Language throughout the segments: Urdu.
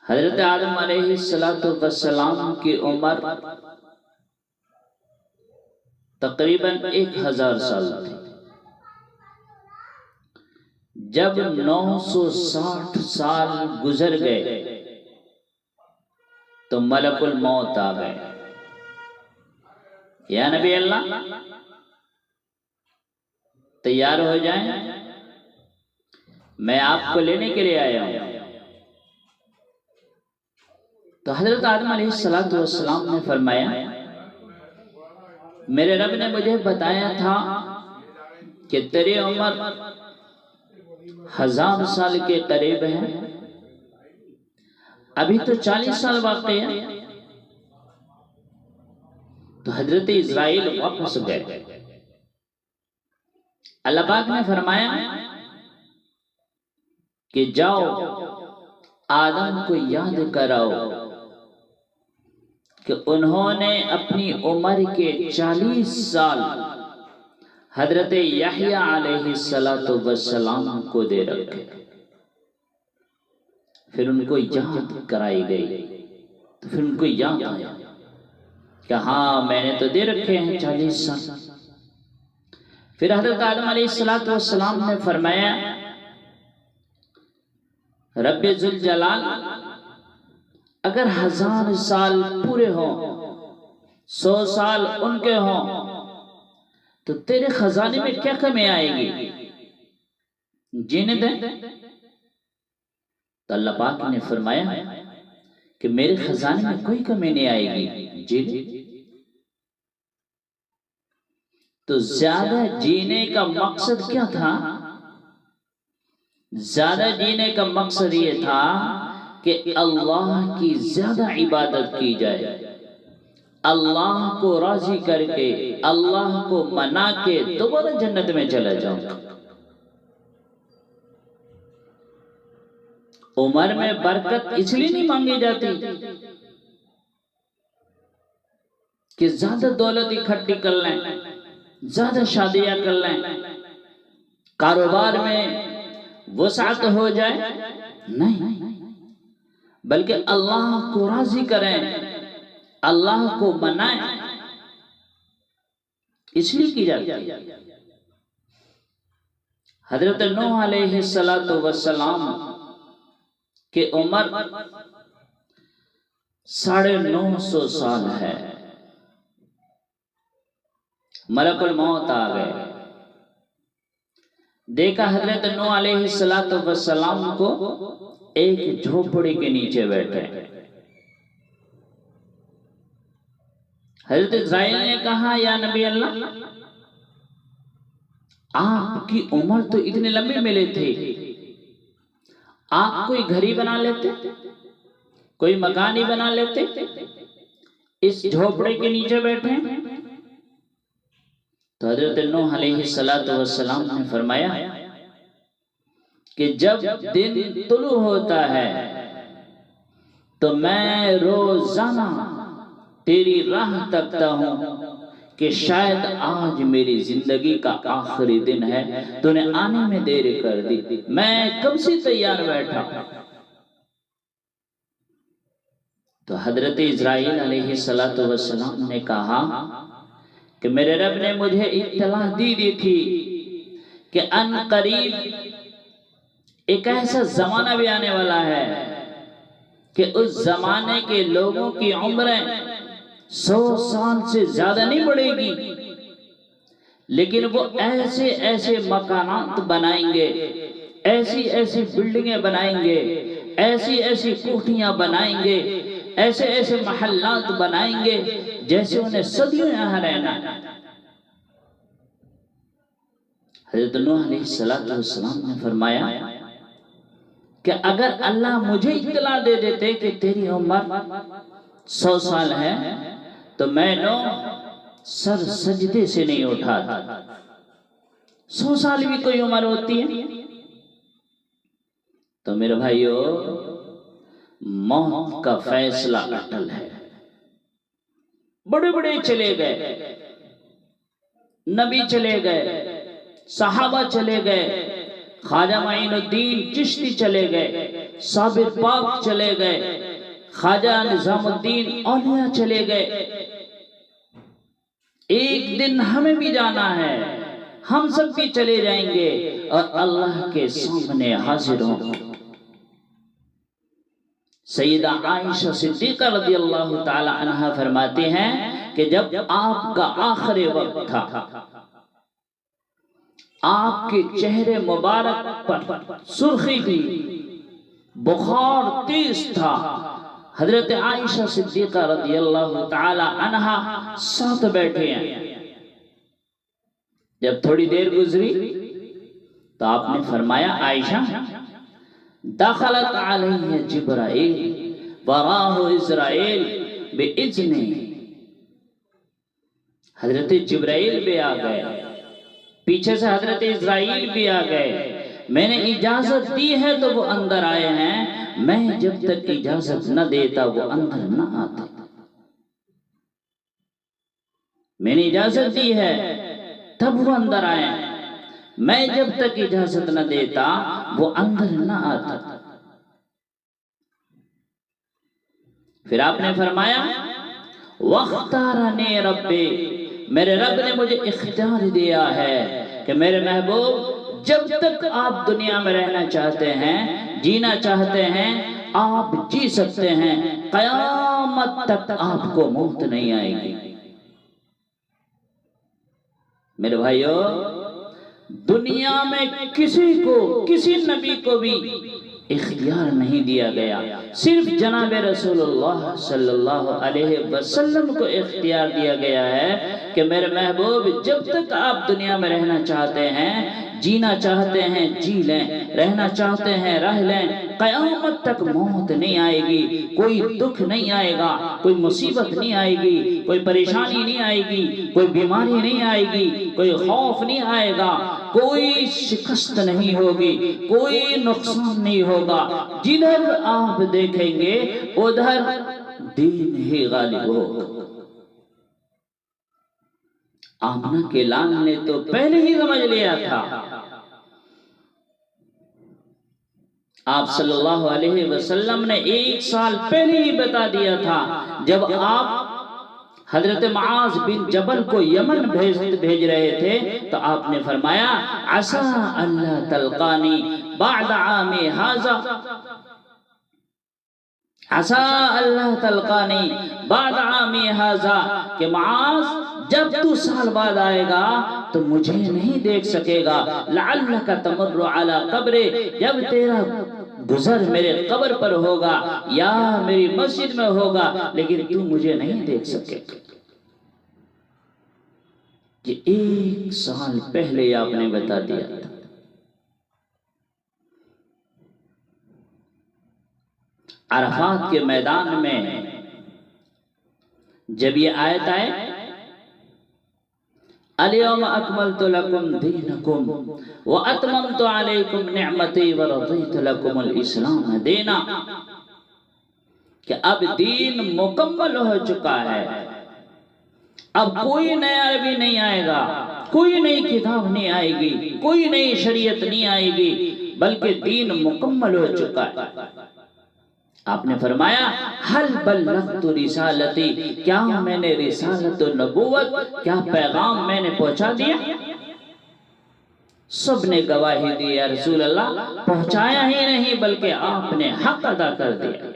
حضرت آدم علیہ السلام کی عمر تقریباً 1000 سال تھی۔ جب 960 سال گزر گئے تو ملک الموت آ گئے۔ یا نبی اللہ تیار ہو جائیں، میں آپ کو لینے کے لیے آیا ہوں۔ تو حضرت آدم علیہ السلام نے فرمایا میرے رب نے مجھے بتایا تھا کہ تیری عمر 1000 سال کے قریب ہے، ابھی تو 40 سال باقی ہے۔ تو حضرت اسرائیل واپس گئے۔ اللہ پاک نے فرمایا کہ جاؤ آدم کو یاد کراؤ کہ انہوں نے اپنی عمر کے 40 سال حضرت یحییٰ علیہ السلام کو دے رکھے۔ پھر ان کو یاد کرائی گئی، تو پھر ان کو یاد آیا کہ ہاں میں نے تو دے رکھے ہیں 40 سال۔ پھر حضرت آدم علیہ السلام نے فرمایا رب ذوالجلال اگر 1000 سال پورے ہوں، 100 سال ان کے ہوں، تو تیرے خزانے میں کیا کمی آئے گی؟ جینے دیں۔ تو اللہ پاک نے فرمایا کہ میرے خزانے میں کوئی کمی نہیں آئے گی، جینے۔ تو زیادہ جینے کا مقصد کیا تھا؟ زیادہ جینے کا مقصد یہ تھا کہ اللہ کی زیادہ عبادت کی جائے، اللہ کو راضی کر کے، اللہ کو منا کے دوبارہ جنت میں چلا جاؤں۔ عمر میں برکت اس لیے نہیں مانگی جاتی کہ زیادہ دولت اکٹھی کر لیں، زیادہ شادیاں کر لیں، کاروبار میں وسعت ہو جائے، نہیں، بلکہ اللہ کو راضی کریں، اللہ کو منائیں، اس لیے کی جاتی ہے۔ حضرت نوح علیہ السلام کی عمر 950 سال ہے۔ ملک الموت آ گئے، دیکھا حضرت نوح علیہ السلام کو ایک جھوپڑی کے نیچے بیٹھے۔ حضرت اسرائیل نے کہا یا نبی اللہ آپ کی عمر تو اتنے لمبے ملے تھے، آپ کوئی گھر ہی بنا لیتے، کوئی مکان ہی بنا لیتے، اس جھوپڑے کے نیچے بیٹھے۔ تو حضرت نوح علیہ السلام نے فرمایا کہ جب دن طلوع ہوتا ہے تو میں روزانہ تیری راہ تکتا ہوں کہ شاید آج میری زندگی کا آخری دن ہے، تو نے آنے میں دیر کر دی، میں کب سے تیار بیٹھا۔ تو حضرت اسرائیل علیہ السلام نے کہا کہ میرے رب نے مجھے اطلاع دی تھی کہ ان قریب ایک ایسا زمانہ بھی آنے والا ہے کہ اس زمانے کے لوگوں کی عمریں 100 سال سے زیادہ نہیں بڑھے گی، لیکن وہ ایسے ایسے مکانات بنائیں گے، ایسی ایسی بلڈنگیں بنائیں گے، ایسی ایسی کوٹھیاں بنائیں گے، ایسے ایسے محلات بنائیں گے جیسے انہیں صدیوں یہاں رہنا۔ حضرت نوح علیہ السلام نے فرمایا کہ اگر اللہ مجھے اطلاع دے دیتے کہ تیری عمر 100 سال ہے تو میں سر سجدے سے نہیں اٹھاتا۔ 100 سال بھی کوئی عمر ہوتی ہے؟ تو میرے بھائیو موت کا فیصلہ اٹل ہے۔ بڑے بڑے چلے گئے، نبی چلے گئے، صحابہ چلے گئے، خواجہ معین الدین چشتی چلے گئے، صابر پاک چلے گئے، خواجہ نظام الدین اولیاء چلے گئے۔ ایک دن ہمیں بھی جانا ہے، ہم سب بھی چلے جائیں گے اور اللہ کے سامنے حاضر ہوں۔ سیدہ عائشہ صدیقہ رضی اللہ تعالی عنہ فرماتے ہیں کہ جب آپ کا آخری وقت تھا، آپ کے چہرے مبارک پر سرخی تھی، بخار تیز تھا، حضرت عائشہ صدیقہ رضی اللہ تعالی عنہ ساتھ بیٹھے ہیں۔ جب تھوڑی دیر گزری تو آپ نے فرمایا عائشہ دخلت علیہ جبرائیل وراہ اسرائیل بإذن، حضرت جبرائیل بھی آ گئے، پیچھے سے حضرت اسرائیل بھی آ گئے، میں نے اجازت دی ہے تو وہ اندر آئے ہیں، میں جب تک اجازت نہ دیتا وہ اندر نہ آتے۔ میں نے اجازت دی ہے تب وہ اندر آئے ہیں، میں جب تک اجازت نہ دیتا وہ اندر نہ آتا۔ پھر آپ نے فرمایا وَاخْتَارَنِي رَبِّي، میرے رب نے مجھے اختیار دیا ہے کہ میرے محبوب جب تک آپ دنیا میں رہنا چاہتے ہیں، جینا چاہتے ہیں، آپ جی سکتے ہیں، قیامت تک آپ کو موت نہیں آئے گی۔ میرے بھائیو، دنیا میں کسی کو، کسی نبی کو بھی اختیار نہیں دیا گیا، صرف جناب رسول اللہ صلی اللہ علیہ وسلم کو اختیار دیا گیا ہے کہ میرے محبوب جب تک آپ دنیا میں رہنا چاہتے ہیں، جینا چاہتے ہیں جی لیں، رہنا چاہتے ہیں رہ لیں، قیامت تک موت نہیں آئے گی، کوئی دکھ نہیں آئے گا، کوئی مصیبت نہیں آئے گی، کوئی پریشانی نہیں آئے گی، کوئی بیماری نہیں آئے گی، کوئی خوف نہیں آئے گا، کوئی شکست نہیں ہوگی، کوئی نقصان نہیں ہوگا، جدھر آپ دیکھیں گے ادھر دین ہی غالب ہوگا۔ آمنہ کے لال نے تو پہلے ہی سمجھ لیا تھا، آپ صلی اللہ علیہ وسلم نے 1 سال پہلے ہی بتا دیا تھا، جب آپ حضرت معاذ بن جبل کو یمن بھیج رہے تھے تو آپ نے فرمایا عسى اللہ تلقانی بعد عامی ھذا، عسى اللہ تلقانی بعد عامی ھذا، کہ معاذ جب تو سال بعد آئے گا تو مجھے نہیں دیکھ سکے گا، لعلک تمر علی قبری، جب تیرا گزر میرے قبر پر ہوگا یا میری مسجد میں ہوگا لیکن تو مجھے نہیں دیکھ سکے۔ یہ 1 سال پہلے آپ نے بتا دیا تھا۔ عرفات کے میدان میں جب یہ آیت آئے اليوم اکملت لکم دینکم واتممت علیکم نعمتی ورضیت لکم الاسلام دینا، کہ اب دین مکمل ہو چکا ہے، اب کوئی نیا نبی نہیں آئے گا، کوئی نئی کتاب نہیں آئے گی، کوئی نئی شریعت نہیں آئے گی، بلکہ دین مکمل ہو چکا ہے۔ آپ نے فرمایا حل بلغت رسالتی، کیا میں نے رسالت و نبوت، کیا پیغام میں نے پہنچا دیا؟ سب نے گواہی دی یا رسول اللہ پہنچایا ہی نہیں بلکہ آپ نے حق ادا کر دیا۔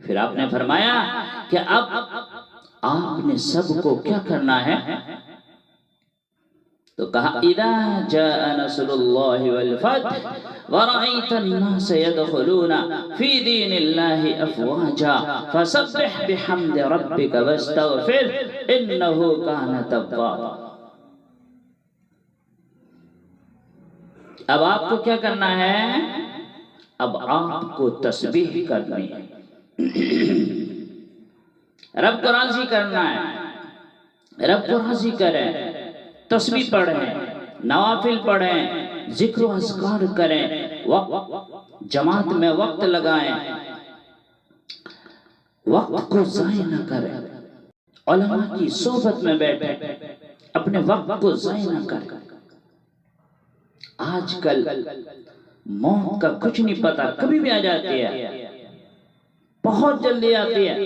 پھر آپ نے فرمایا کہ اب آپ نے سب کو کیا کرنا ہے؟ تو کہا اذا جاء نصر اللہ والفتح ورأيت الناس يدخلون في دين الله افواجا فسبح بحمد ربك واستغفر انه كان توابا۔ اب آپ کو کیا کرنا ہے؟ اب آپ کو تسبیح کرنی ہے، رب کو راضی کرنا ہے، رب کو راضی کریں، تسبیح پڑھیں، نوافل پڑھیں، ذکر و اذکار کریں، جماعت میں وقت لگائیں، وقت کو ضائع نہ کریں، علماء کی صحبت میں بیٹھیں، اپنے وقت کو ضائع نہ کریں۔ آج کل موت کا کچھ نہیں پتا، کبھی بھی آ جاتی ہے، بہت جلدی آتی ہے۔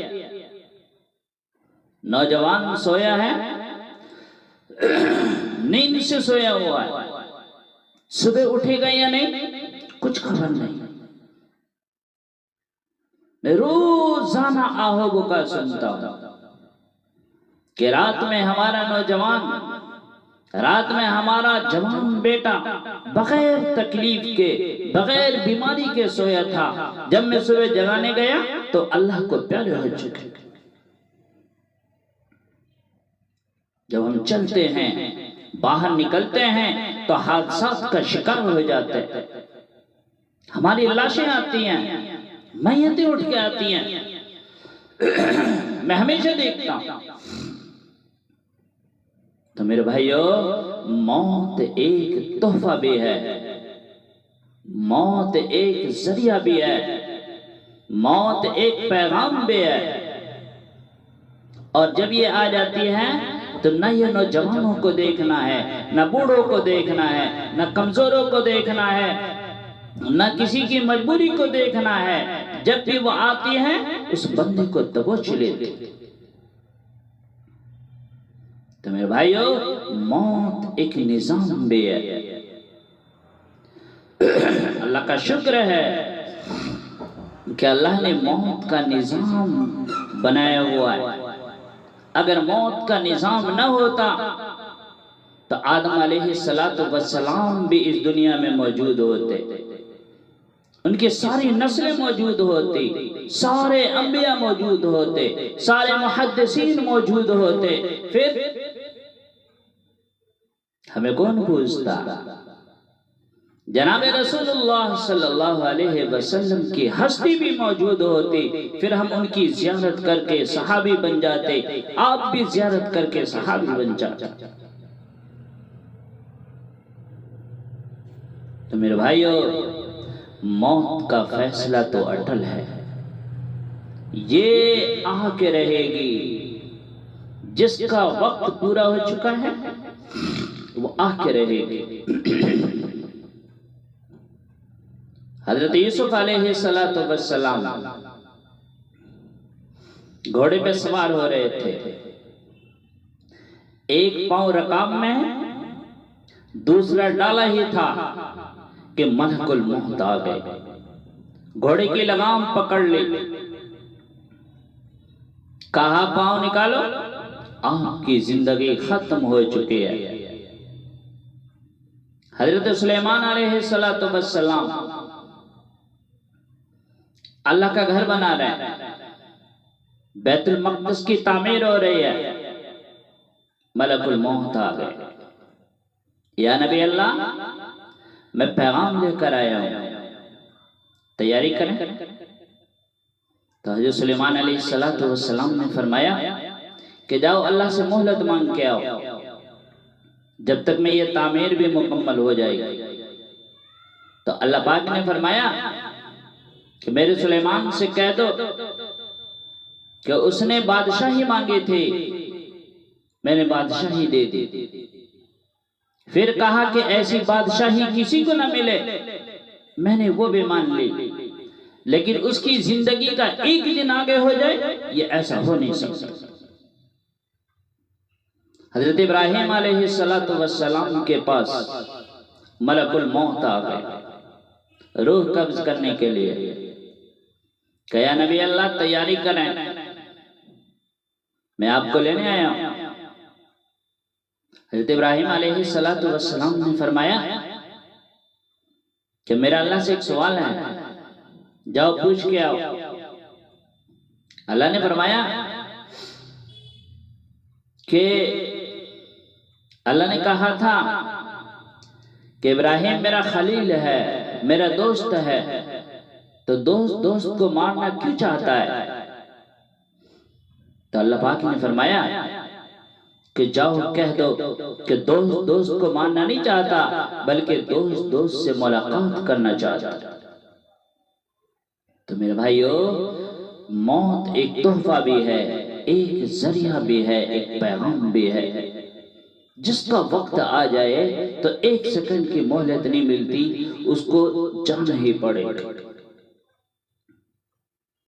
نوجوان سویا ہے، نیند سے سویا ہوا ہے، صبح اٹھے گا یا نہیں کچھ خبر نہیں۔ میں روزانہ آہو بکا سنتا ہوں کہ رات میں ہمارا نوجوان، رات میں ہمارا جوان بیٹا بغیر تکلیف کے، بغیر بیماری کے سویا تھا، جب میں صبح جگانے گیا تو اللہ کو پیارے ہو چکے۔ جب ہم چلتے ہیں، باہر نکلتے ہیں تو حادثات کا شکار ہو جاتے ہیں، ہماری لاشیں آتی ہیں، میتیں اٹھ کے آتی ہیں۔ میں ہمیشہ دیکھتا ہوں تو میرے بھائیو، موت ایک تحفہ بھی ہے، موت ایک ذریعہ بھی ہے، موت ایک پیغام بھی ہے۔ اور جب یہ آ جاتی ہے تو نہ یہ نوجوانوں کو دیکھنا ہے، نہ بوڑھوں کو دیکھنا ہے، نہ کمزوروں کو دیکھنا ہے، نہ کسی کی مجبوری کو دیکھنا ہے۔ جب بھی وہ آتی ہے اس بندے کو دبوچ لیتی۔ تو میرے بھائیو، موت ایک نظام بھی ہے۔ اللہ کا شکر ہے کہ اللہ نے موت کا نظام بنایا ہوا ہے۔ اگر موت کا نظام نہ ہوتا تو آدم علیہ السلام بھی اس دنیا میں موجود ہوتے، ان کی ساری نسلیں موجود ہوتی، سارے انبیاء موجود ہوتے، سارے محدثین موجود ہوتے، پھر ہمیں کون پوچھتا؟ جناب رسول اللہ صلی اللہ علیہ وسلم کی ہستی بھی موجود ہوتی، پھر ہم ان کی زیارت کر کے صحابی بن جاتے، آپ بھی زیارت کر کے صحابی بن جاتے۔ تو میرے بھائیو، موت کا فیصلہ تو اٹل ہے، یہ آ کے رہے گی۔ جس کا وقت پورا ہو چکا ہے وہ آ کے رہے گی۔ حضرت یوسف علیہ السلام گھوڑے پہ سوار ہو رہے تھے، ایک پاؤں رکاب میں دوسرا ڈالا ہی تھا کہ ملک الموت آ گئے، گھوڑے کی لگام پکڑ لی، کہا پاؤں نکالو، آپ کی زندگی ختم ہو چکی ہے۔ حضرت سلیمان علیہ السلام اللہ کا گھر بنا رہے ہیں، بیت المقدس کی تعمیر ہو رہی ہے، ملک الموت آ گئے۔ یا نبی اللہ، میں پیغام لے کر آیا ہوں، تیاری کریں۔ تو حضرت سلیمان علیہ السلام نے فرمایا کہ جاؤ اللہ سے مہلت مانگ کے آؤ، جب تک میں یہ تعمیر بھی مکمل ہو جائے گی۔ تو اللہ پاک نے فرمایا کہ میرے سلیمان سے کہہ دو کہ اس نے بادشاہی مانگی تھی، میں نے بادشاہی دے دی، پھر کہا کہ ایسی بادشاہی کسی کو نہ ملے، میں نے وہ بھی مان لی، لیکن اس کی زندگی کا ایک دن آگے ہو جائے یہ ایسا ہو نہیں سکتا۔ حضرت ابراہیم علیہ السلام کے پاس ملک الموت آ گئے روح قبض کرنے کے لیے، کہ یا نبی اللہ تیاری کریں، میں آپ کو لینے آیا ہوں۔ حضرت ابراہیم علیہ السلام نے فرمایا کہ میرا اللہ سے ایک سوال ہے، جاؤ پوچھ کے آؤ۔ اللہ نے فرمایا کہ اللہ نے کہا تھا کہ ابراہیم میرا خلیل ہے، میرا دوست ہے، تو دوست کو مارنا کیوں چاہتا ہے؟ تو اللہ پاک نے فرمایا کہ جاؤ کہہ دو کہ دوست کو مارنا نہیں چاہتا، بلکہ دوست سے ملاقات کرنا چاہتا۔ تو میرے بھائیو، موت ایک تحفہ بھی ہے، ایک ذریعہ بھی ہے، ایک پیغام بھی ہے۔ جس کا وقت آ جائے تو ایک سیکنڈ کی مہلت نہیں ملتی، اس کو جانا ہی پڑے گا۔